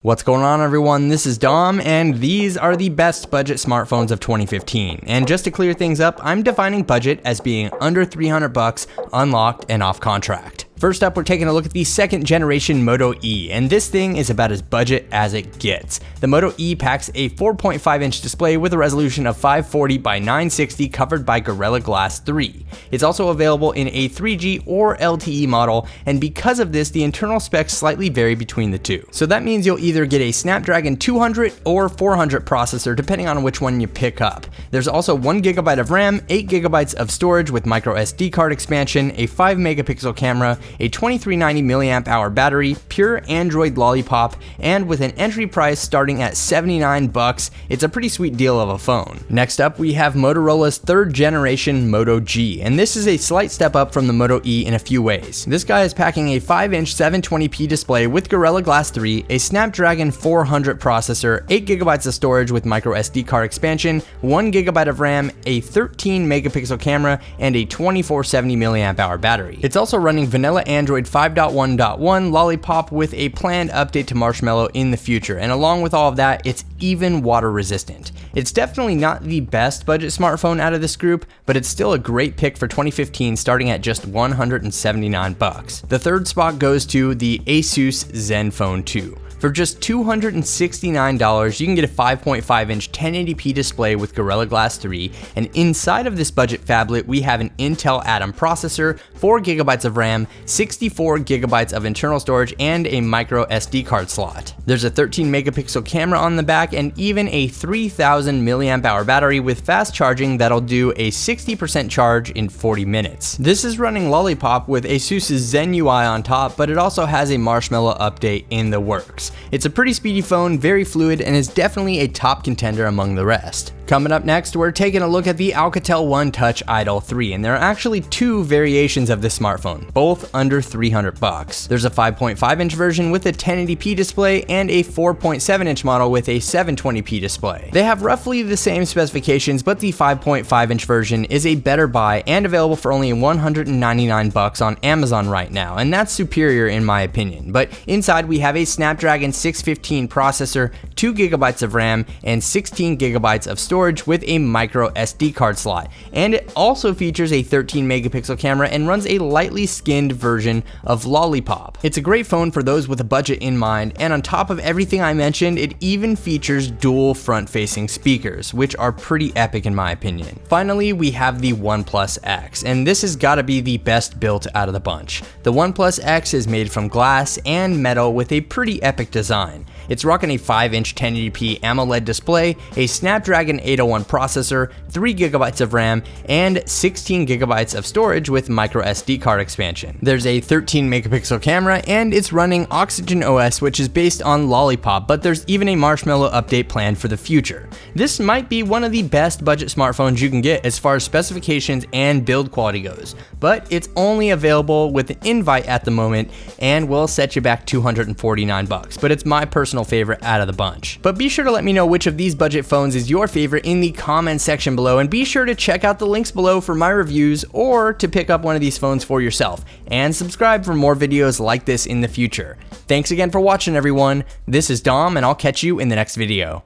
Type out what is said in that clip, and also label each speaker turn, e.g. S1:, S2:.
S1: What's going on, everyone? This is Dom, and these are the best budget smartphones of 2015. And just to clear things up, I'm defining budget as being under 300 bucks, unlocked, and off contract. First up, we're taking a look at the second generation Moto E, and this thing is about as budget as it gets. The Moto E packs a 4.5-inch display with a resolution of 540 by 960 covered by Gorilla Glass 3. It's also available in a 3G or LTE model, and because of this, the internal specs slightly vary between the two. So that means you'll either get a Snapdragon 200 or 400 processor depending on which one you pick up. There's also 1GB of RAM, 8GB of storage with micro SD card expansion, a 5-megapixel camera, a 2390 mAh battery, pure Android lollipop, and with an entry price starting at 79 bucks, it's a pretty sweet deal of a phone. Next up, we have Motorola's third generation Moto G, and this is a slight step up from the Moto E in a few ways. This guy is packing a 5-inch 720p display with Gorilla Glass 3, a Snapdragon 400 processor, 8GB of storage with micro SD card expansion, 1GB of RAM, a 13-megapixel camera, and a 2470 mAh battery. It's also running vanilla Android 5.1.1 Lollipop with a planned update to Marshmallow in the future, and along with all of that, it's even water resistant. It's definitely not the best budget smartphone out of this group, but it's still a great pick for 2015 starting at just 179 bucks. The third spot goes to the Asus Zenfone 2. For just $269, you can get a 5.5-inch 1080p display with Gorilla Glass 3, and inside of this budget phablet, we have an Intel Atom processor, 4GB of RAM, 64GB of internal storage, and a micro SD card slot. There's a 13-megapixel camera on the back, and even a 3000 mAh battery with fast charging that'll do a 60% charge in 40 minutes. This is running Lollipop with Asus's Zen UI on top, but it also has a Marshmallow update in the works. It's a pretty speedy phone, very fluid, and is definitely a top contender among the rest. Coming up next, we're taking a look at the Alcatel One Touch Idol 3, and there are actually two variations of this smartphone, both under 300 bucks. There's a 5.5-inch version with a 1080p display and a 4.7-inch model with a 720p display. They have roughly the same specifications, but the 5.5-inch version is a better buy and available for only 199 bucks on Amazon right now, and that's superior in my opinion. But inside we have a Snapdragon 615 processor, 2GB of RAM, and 16GB of storage with a micro SD card slot, and it also features a 13-megapixel camera and runs a lightly skinned version of Lollipop. It's a great phone for those with a budget in mind, and on top of everything I mentioned, it even features dual front-facing speakers, which are pretty epic in my opinion. Finally, we have the OnePlus X, and this has got to be the best built out of the bunch. The OnePlus X is made from glass and metal with a pretty epic design. It's rocking a 5-inch 1080p AMOLED display, a Snapdragon 801 processor, 3GB of RAM, and 16GB of storage with micro SD card expansion. There's a 13-megapixel camera, and it's running Oxygen OS, which is based on Lollipop, but there's even a Marshmallow update planned for the future. This might be one of the best budget smartphones you can get as far as specifications and build quality goes, but it's only available with an invite at the moment and will set you back 249 bucks, but it's my personal favorite out of the bunch. But be sure to let me know which of these budget phones is your favorite in the comment section below, and be sure to check out the links below for my reviews or to pick up one of these phones for yourself, and subscribe for more videos like this in the future. Thanks again for watching, everyone. This is Dom, and I'll catch you in the next video.